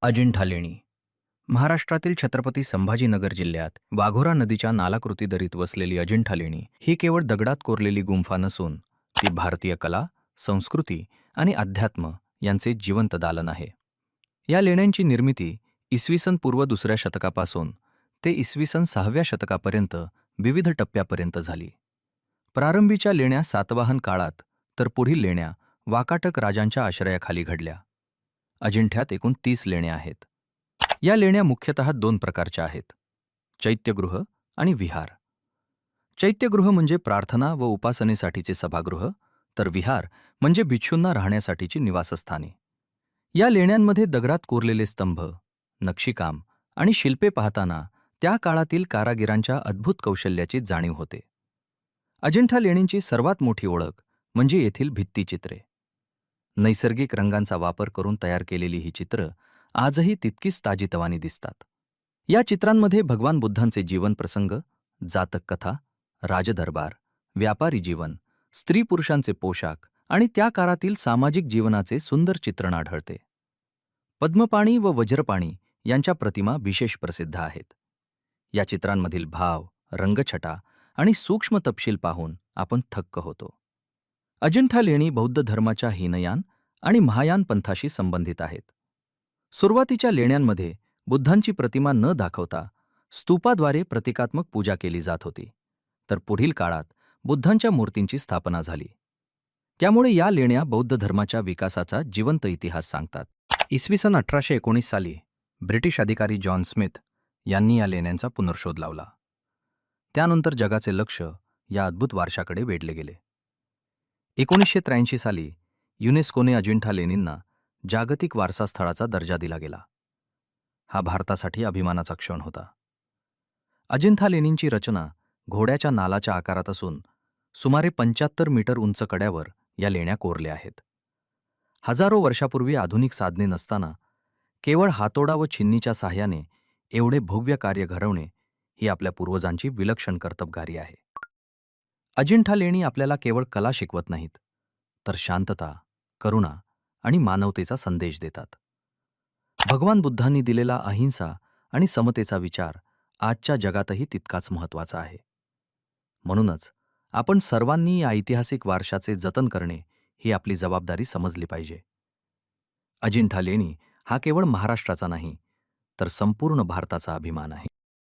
अजिंठा लेणी महाराष्ट्रातील छत्रपती संभाजीनगर जिल्ह्यात वाघोरा नदीच्या नालाकृती दरीत वसलेली अजिंठा लेणी ही केवळ दगडात कोरलेली गुंफा नसून ती भारतीय कला, संस्कृती आणि अध्यात्म यांचे जिवंत दालन आहे. या लेण्यांची निर्मिती इसवी सन पूर्व 2ऱ्या शतकापासून ते इसवी सन 6व्या शतकापर्यंत विविध टप्प्यापर्यंत झाली. प्रारंभीच्या लेण्या सातवाहन काळात तर पुढील लेण्या वाकाटक राजांच्या आश्रयाखाली घडल्या. अजिंठ्यात एकूण 30 लेण्या आहेत. या लेण्या मुख्यतः दोन प्रकारच्या आहेत: चैत्यगृह आणि विहार. चैत्यगृह म्हणजे प्रार्थना व उपासनेसाठीचे सभागृह, तर विहार म्हणजे भिक्षूंना राहण्यासाठीची निवासस्थाने. या लेण्यांमध्ये दगडात कोरलेले स्तंभ, नक्षीकाम आणि शिल्पे पाहताना त्या काळातील कारागिरांच्या अद्भुत कौशल्याची जाणीव होते. अजिंठा लेणींची सर्वात मोठी ओळख म्हणजे येथील भित्तिचित्रे. नैसर्गिक रंगांचा वापर करून तयार केलेली ही चित्रं आजही तितकीच ताजीतवानी दिसतात. या चित्रांमध्ये भगवान बुद्धांचे जीवन प्रसंग, जातक कथा, राजदरबार, व्यापारी जीवन, स्त्री पुरुषांचे पोशाख आणि त्या काळातील सामाजिक जीवनाचे सुंदर चित्रण आढळते. पद्मपाणी व वज्रपाणी यांच्या प्रतिमा विशेष प्रसिद्ध आहेत. या चित्रांमधील भाव, रंगछटा आणि सूक्ष्म तपशील पाहून आपण थक्क होतो. अजिंठा लेणी बौद्ध धर्माच्या हीनयान आणि महायान पंथाशी संबंधित आहेत. सुरुवातीच्या लेण्यांमध्ये बुद्धांची प्रतिमा न दाखवता स्तूपाद्वारे प्रतिकात्मक पूजा केली जात होती, तर पुढील काळात बुद्धांच्या मूर्तींची स्थापना झाली. त्यामुळे या लेण्या बौद्ध धर्माच्या विकासाचा जिवंत इतिहास सांगतात. इसवी सन 1819 साली ब्रिटिश अधिकारी जॉन स्मिथ यांनी या लेण्यांचा पुनर्शोध लावला. त्यानंतर जगाचे लक्ष या अद्भुत वारशाकडे वेधले गेले. 1983 साली युनेस्कोने अजिंठा लेणींना जागतिक वारसा स्थळाचा दर्जा दिला गेला. हा भारतासाठी अभिमानाचा क्षण होता. अजिंठा लेणींची रचना घोड्याच्या नालाच्या आकारात असून सुमारे 75 मीटर उंच कड्यावर या लेण्या कोरल्या आहेत. हजारो वर्षापूर्वी आधुनिक साधने नसताना केवळ हातोडा व छिन्नीच्या साहाय्याने एवढे भव्य कार्य घडवणे ही आपल्या पूर्वजांची विलक्षण कर्तबगारी आहे. अजिंठा लेणी आपल्याला केवळ कला शिकवत नाहीत, तर शांतता, करुणा आणि मानवतेचा संदेश देतात. भगवान बुद्धांनी दिलेला अहिंसा आणि समतेचा विचार आजच्या जगातही तितकाच महत्त्वाचा आहे. म्हणूनच आपण सर्वांनी या ऐतिहासिक वारशाचे जतन करणे ही आपली जबाबदारी समजली पाहिजे. अजिंठा लेणी हा केवळ महाराष्ट्राचा नाही, तर संपूर्ण भारताचा अभिमान आहे.